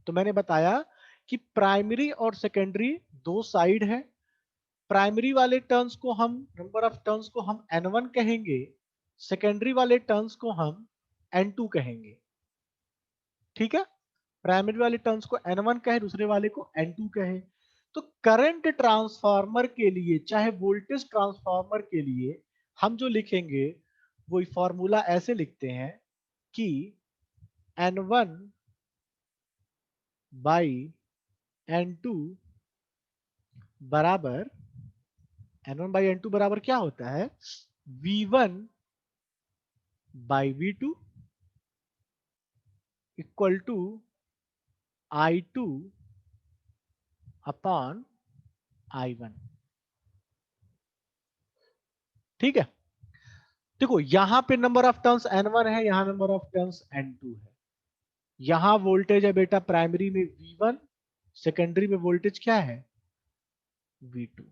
तो मैंने बताया कि प्राइमरी और सेकेंडरी दो साइड है। प्राइमरी वाले टर्न्स को हम नंबर ऑफ टर्न्स को हम n1 कहेंगे, सेकेंडरी वाले टर्न्स को हम n2 कहेंगे। ठीक है, प्राइमरी वाले टर्न्स को n1 कहे, दूसरे वाले को n2 कहे। तो करंट ट्रांसफार्मर के लिए, चाहे वोल्टेज ट्रांसफार्मर के लिए, हम जो लिखेंगे वो फॉर्मूला ऐसे लिखते हैं कि n1 बाई n2 बराबर, n1 बाई n2 बराबर क्या होता है, v1 by v2 equal to i2 upon i1। ठीक है, देखो यहां पे नंबर ऑफ टर्न्स n1 है, यहां नंबर ऑफ टर्न्स n2 है। यहां वोल्टेज है बेटा प्राइमरी में v1, सेकेंडरी में वोल्टेज क्या है v2।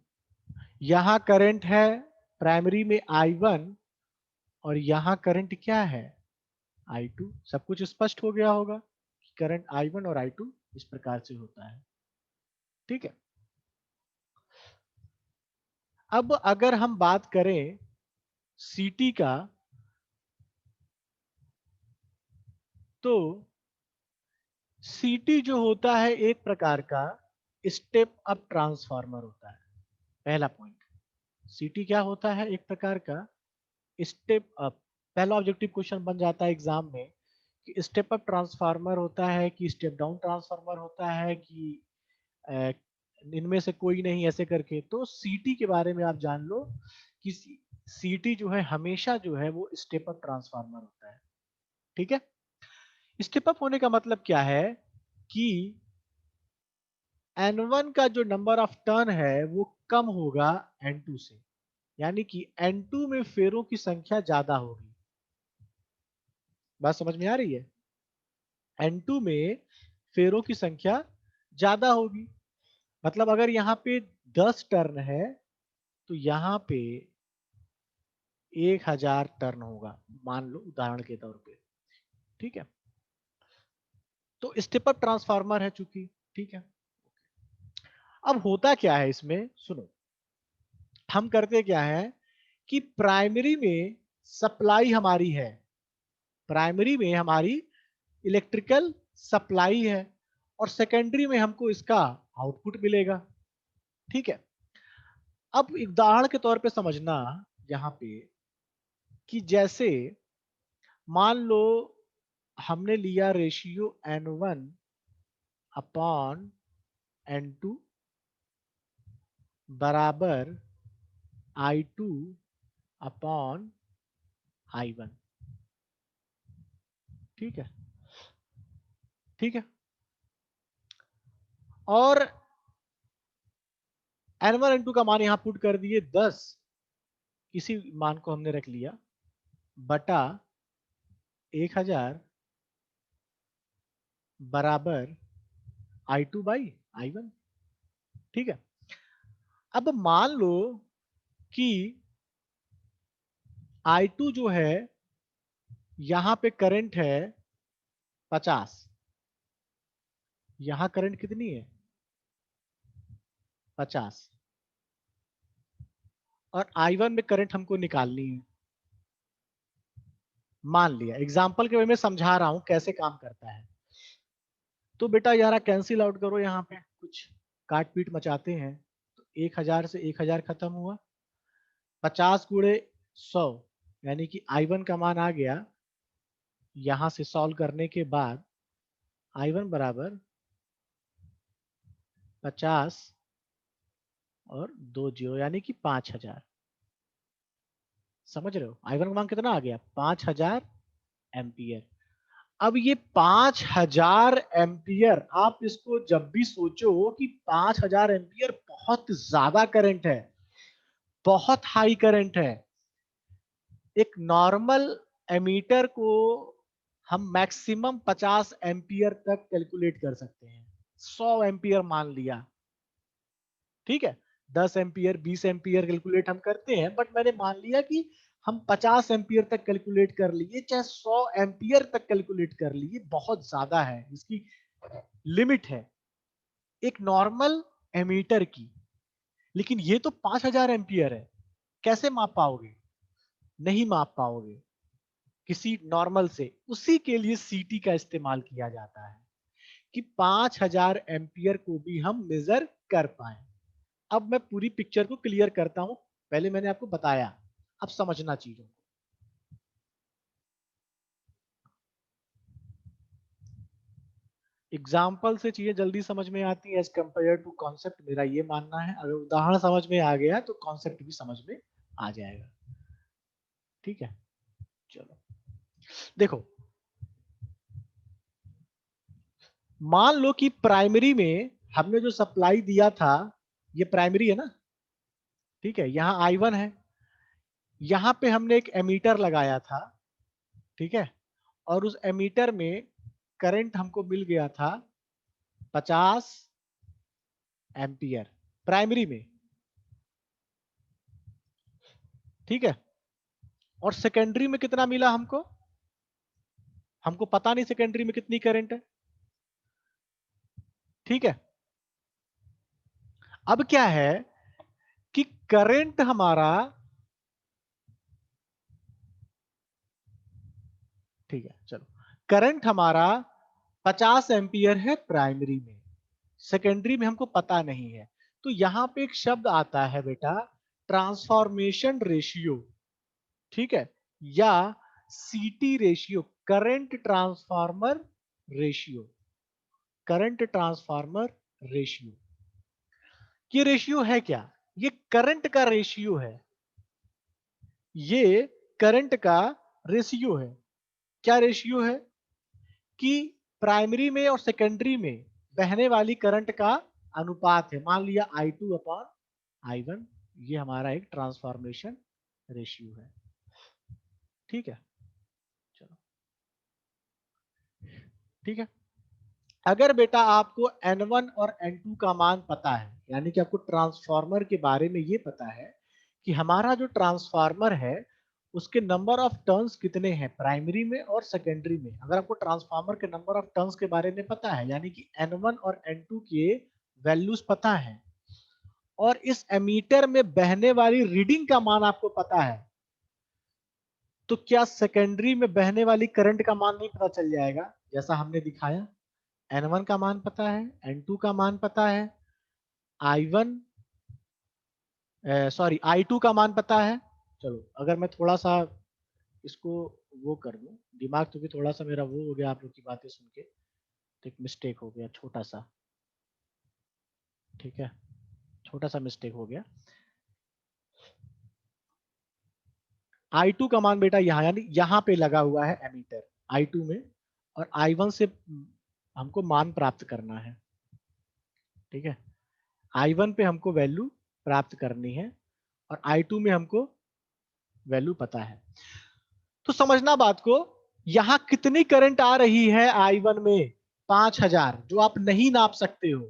यहां करंट है प्राइमरी में i1 और यहां करंट क्या है i2। सब कुछ स्पष्ट हो गया होगा कि करंट i1 और i2 इस प्रकार से होता है। ठीक है, अब अगर हम बात करें सीटी का, तो सीटी जो होता है एक प्रकार का स्टेप अप ट्रांसफार्मर होता है। पहला पॉइंट, सीटी क्या होता है, एक प्रकार का स्टेप अप। पहला ऑब्जेक्टिव क्वेश्चन बन जाता है एग्जाम में कि स्टेप अप ट्रांसफार्मर होता है कि स्टेप डाउन ट्रांसफार्मर होता है कि अ, इनमें से कोई नहीं, ऐसे करके। तो सीटी के बारे में आप जान लो कि सीटी जो है हमेशा जो है वो स्टेप अप ट्रांसफार्मर होता है। ठीक है, स्टेप अप होने का मतलब क्या है कि N1 का जो नंबर ऑफ टर्न है वो कम होगा N2 से, यानी कि N2 में फेरों की संख्या ज्यादा होगी। बात समझ में आ रही है, N2 में फेरों की संख्या ज्यादा होगी। मतलब अगर यहाँ पे 10 टर्न है तो यहाँ पे 1000 टर्न होगा, मान लो उदाहरण के तौर पे। ठीक है, तो स्टेप अप ट्रांसफार्मर है चूंकि। ठीक है, अब होता क्या है इसमें, सुनो। हम करते क्या है कि प्राइमरी में सप्लाई हमारी है, प्राइमरी में हमारी इलेक्ट्रिकल सप्लाई है और सेकेंडरी में हमको इसका आउटपुट मिलेगा। ठीक है, अब उदाहरण के तौर पे समझना यहां पे कि जैसे मान लो हमने लिया रेशियो n1 अपॉन n2 बराबर i2 अपॉन i1। ठीक है, ठीक है, और n1 n2 का मान यहां पुट कर दिए 10, इसी मान को हमने रख लिया बटा 1000 बराबर i2 बाई i1। ठीक है, अब मान लो कि i2 जो है यहां पे करंट है 50, यहां करंट कितनी है 50, और i1 में करंट हमको निकालनी है। मान लिया, एग्जाम्पल के वे में समझा रहा हूं कैसे काम करता है। तो बेटा यारा कैंसिल आउट करो, यहाँ पे कुछ काट पीट मचाते हैं। तो 1000 से 1000 खत्म हुआ, 50 गुणे 100 यानी कि i1 का मान आ गया। यहां से सॉल्व करने के बाद i1 बराबर 50 और 2 जीरो यानी कि 5000। समझ रहे हो, i1 का मान कितना आ गया 5000 एम्पियर। अब ये 5000 एम्पियर, आप इसको जब भी सोचो कि 5000 एम्पियर बहुत ज्यादा करंट है, बहुत हाई करंट है। एक नॉर्मल एमीटर को हम मैक्सिमम 50 एम्पियर तक कैलकुलेट कर सकते हैं। 100 एम्पियर मान लिया, ठीक है, 10 एम्पियर 20 एम्पियर कैलकुलेट हम करते हैं, बट मैंने मान लिया कि हम 50 एम्पियर तक कैलकुलेट कर लिए, चाहे 100 एम्पियर तक कैलकुलेट कर लिए, बहुत ज्यादा है इसकी लिमिट है एक नॉर्मल एमीटर की, लेकिन ये तो 5000 एम्पियर है, कैसे माप पाओगे? नहीं माप पाओगे किसी नॉर्मल से। उसी के लिए सीटी का इस्तेमाल किया जाता है कि 5000 एम्पियर को भी हम मेजर कर पाए। अब मैं पूरी पिक्चर को क्लियर करता हूं, पहले मैंने आपको बताया, अब समझना चीजों को। एग्जाम्पल से चीजें जल्दी समझ में आती है एज कंपेयर टू कॉन्सेप्ट, मेरा ये मानना है। अगर उदाहरण समझ में आ गया तो कॉन्सेप्ट भी समझ में आ जाएगा। ठीक है, चलो देखो, मान लो कि प्राइमरी में हमने जो सप्लाई दिया था, ये प्राइमरी है ना, ठीक है, यहाँ I1 है, यहाँ पे हमने एक एमीटर लगाया था, ठीक है, और उस एमीटर में करंट हमको मिल गया था 50 एम्पियर प्राइमरी में, ठीक है। और सेकेंडरी में कितना मिला हमको? हमको पता नहीं सेकेंडरी में कितनी करंट है, ठीक है। अब क्या है कि करंट हमारा, ठीक है चलो, करंट हमारा 50 एम्पियर है प्राइमरी में, सेकेंडरी में हमको पता नहीं है। तो यहां पे एक शब्द आता है बेटा, ट्रांसफॉर्मेशन रेशियो, ठीक है, या सीटी ratio, current transformer ratio, current transformer ratio. ये रेशियो है क्या? ये करंट का रेशियो है, ये करंट का रेशियो है। क्या रेशियो है? कि प्राइमरी में और सेकेंडरी में बहने वाली करंट का अनुपात है। मान लिया I2 अपॉन I1, ये हमारा एक ट्रांसफॉर्मेशन रेशियो है, ठीक है। चलो ठीक है, अगर बेटा आपको N1 और N2 का मान पता है, यानी कि आपको ट्रांसफार्मर के बारे में ये पता है कि हमारा जो ट्रांसफार्मर है उसके नंबर ऑफ टर्न्स कितने हैं प्राइमरी में और सेकेंडरी में। अगर आपको ट्रांसफार्मर के नंबर ऑफ टर्न्स के बारे में पता है, यानी कि N1 और N2 के वैल्यूज पता है, और इस एमीटर में बहने वाली रीडिंग का मान आपको पता है, तो क्या सेकेंडरी में बहने वाली करंट का मान नहीं पता चल जाएगा? जैसा हमने दिखाया, N1 का मान पता है, N2 का मान पता है, I1 सॉरी I2 का मान पता है। चलो अगर मैं थोड़ा सा इसको वो कर दूं, दिमाग तो भी थोड़ा सा मेरा वो हो गया आप लोग की बातें सुन के, तो एक मिस्टेक हो गया छोटा सा, ठीक है, छोटा सा मिस्टेक हो गया। I2 का मान बेटा यहाँ, यानी यहाँ पे लगा हुआ है एमीटर I2 में, और I1 से हमको मान प्राप्त करना है, ठीक है। I1 पे हमको वैल्यू प्राप्त करनी है और I2 में हमको वैल्यू पता है। तो समझना बात को, यहां कितनी करंट आ रही है I1 में? 5000, जो आप नहीं नाप सकते हो।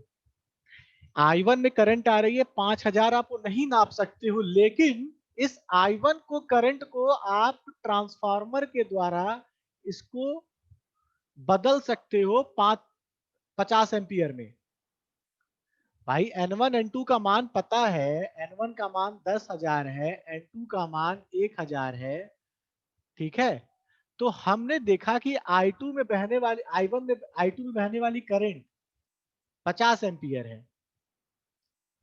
I1 में करंट आ रही है 5000, आप वो नहीं नाप सकते हो, लेकिन इस I1 को, करंट को आप ट्रांसफार्मर के द्वारा इसको बदल सकते हो 50 एम्पियर में। भाई N1 N2 का मान पता है, N1 का मान 10,000 है, N2 का मान 1000 है, ठीक है। तो हमने देखा कि I2 में बहने वाली, I1 में, I2 में बहने वाली करंट 50 एम्पियर है,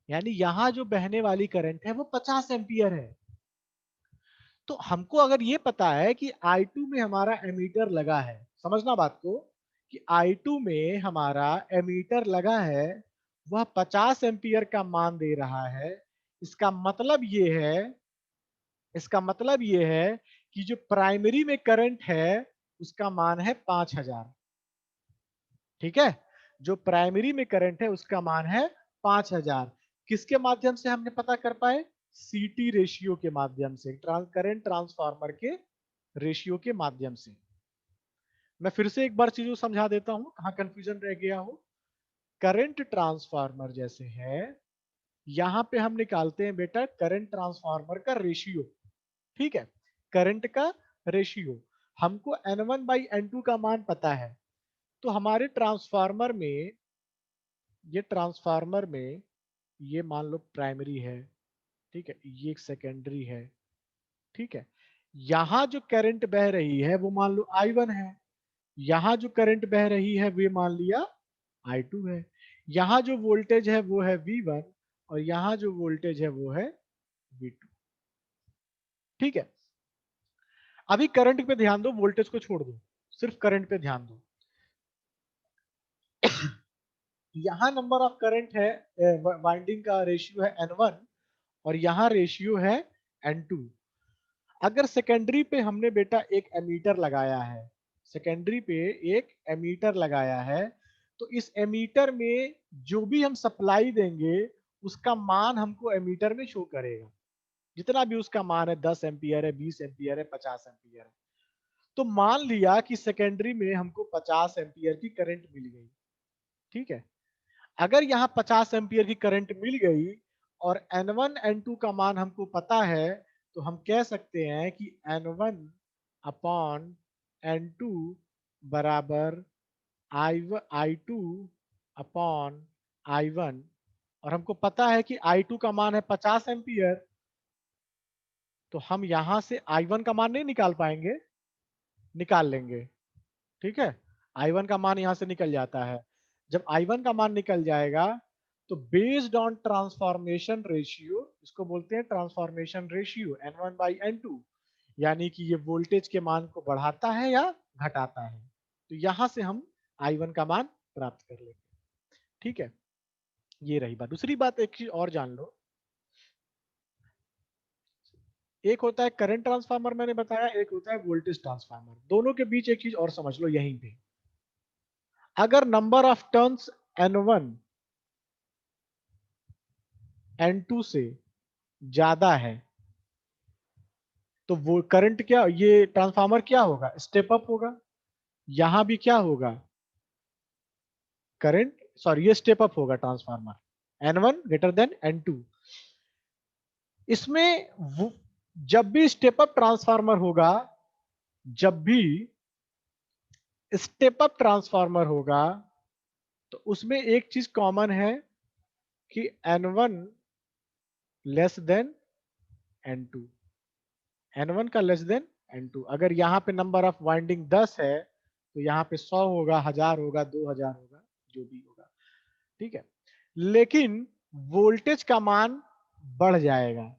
यानी यहां जो बहने वाली करंट है वो 50 एम्पियर है। तो हमको अगर ये पता है कि I2 में हमारा एमीटर लगा है, समझना बात को, कि I2 में हमारा एमीटर लगा है, वह 50 एम्पियर का मान दे रहा है। इसका मतलब ये है, इसका मतलब ये है कि जो प्राइमरी में करंट है उसका मान है 5000, ठीक है। जो प्राइमरी में करंट है उसका मान है 5000। किसके माध्यम से हमने पता कर पाए? सीटी रेशियो के माध्यम से, करंट ट्रांसफार्मर के रेशियो के माध्यम से। मैं फिर से एक बार चीजों समझा देता हूं, कहां कंफ्यूजन रह गया हो। करंट ट्रांसफार्मर जैसे है, यहां पे हम निकालते हैं बेटा करंट ट्रांसफार्मर का रेशियो, ठीक है, करंट का रेशियो। हमको N1 बाई N2 का मान पता है, तो हमारे ट्रांसफार्मर में, ये ट्रांसफार्मर में ये मान लो प्राइमरी है, ठीक है, ये एक सेकेंडरी है, ठीक है। यहां जो करंट बह रही है वो मान लो I1 है, यहां जो करंट बह रही है वो मान लिया I2 है, यहां जो वोल्टेज है वो है V1 और यहां जो वोल्टेज है वो है V2, ठीक है। अभी करंट पे ध्यान दो, वोल्टेज को छोड़ दो, सिर्फ करंट पे ध्यान दो। यहां नंबर ऑफ करंट है, वाइंडिंग का रेशियो है N1 और यहाँ रेशियो है N2। अगर सेकेंडरी पे हमने बेटा एक एमीटर लगाया है, सेकेंडरी पे एक एमीटर लगाया है, तो इस एमीटर में जो भी हम सप्लाई देंगे उसका मान हमको एमीटर में शो करेगा, जितना भी उसका मान है, 10 एम्पियर है, 20 एम्पियर है, 50 एम्पियर है। तो मान लिया कि सेकेंडरी में हमको 50 एम्पियर की करंट मिल गई, ठीक है। अगर यहाँ 50 एम्पियर की करंट मिल गई और N1 N2 का मान हमको पता है, तो हम कह सकते हैं कि N1 अपॉन N2 बराबर I2 अपॉन I1, और हमको पता है कि I2 का मान है 50 एम्पियर, तो हम यहां से I1 का मान नहीं निकाल पाएंगे, निकाल लेंगे, ठीक है। I1 का मान यहां से निकल जाता है। जब I1 का मान निकल जाएगा तो बेस्ड ऑन ट्रांसफॉर्मेशन रेशियो, इसको बोलते हैं ट्रांसफॉर्मेशन रेशियो N1/N2, यानी कि ये वोल्टेज के मान को बढ़ाता है या घटाता है, तो यहां से हम I1 का मान प्राप्त कर लेंगे, ठीक है। ये रही बात। दूसरी बात एक चीज और जान लो, एक होता है करंट ट्रांसफार्मर मैंने बताया, एक होता है वोल्टेज ट्रांसफार्मर। दोनों के बीच एक चीज और समझ लो यहीं पे, अगर number of turns N1 N2 से ज्यादा है तो वो करंट क्या, ये ट्रांसफार्मर क्या होगा, स्टेप अप होगा। यहां भी क्या होगा, करंट, सॉरी ये स्टेप अप होगा transformer N1 greater than N2। इसमें जब भी स्टेप अप ट्रांसफार्मर होगा, जब भी स्टेप अप ट्रांसफार्मर होगा, तो उसमें एक चीज कॉमन है कि N1 less than N2, N1 का लेस देन N2। अगर यहाँ पे नंबर ऑफ वाइंडिंग 10 है तो यहाँ पे 100 होगा, 1000 होगा, 2000 होगा, जो भी होगा, ठीक है। लेकिन वोल्टेज का मान बढ़ जाएगा।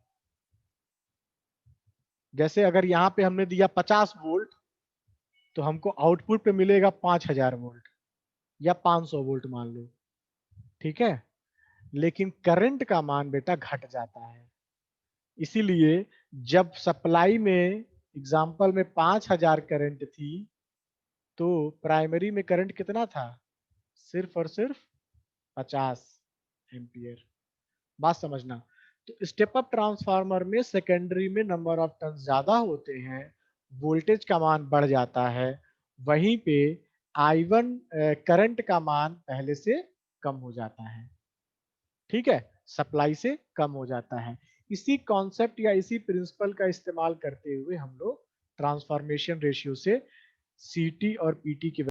जैसे अगर यहाँ पे हमने दिया 50 वोल्ट, तो हमको आउटपुट पे मिलेगा 5000 वोल्ट या 500 वोल्ट मान लो, ठीक है। लेकिन करंट का मान बेटा घट जाता है। इसीलिए जब सप्लाई में एग्जांपल में 5000 करंट थी, तो प्राइमरी में करंट कितना था, सिर्फ और सिर्फ 50 एम्पियर। बात समझना। तो स्टेप अप ट्रांसफार्मर में सेकेंडरी में नंबर ऑफ टर्न ज्यादा होते हैं, वोल्टेज का मान बढ़ जाता है, वहीं पे I1 करंट का मान पहले से कम हो जाता है, ठीक है, सप्लाई से कम हो जाता है। इसी कॉन्सेप्ट या इसी प्रिंसिपल का इस्तेमाल करते हुए हम लोग ट्रांसफॉर्मेशन रेशियो से CT और PT की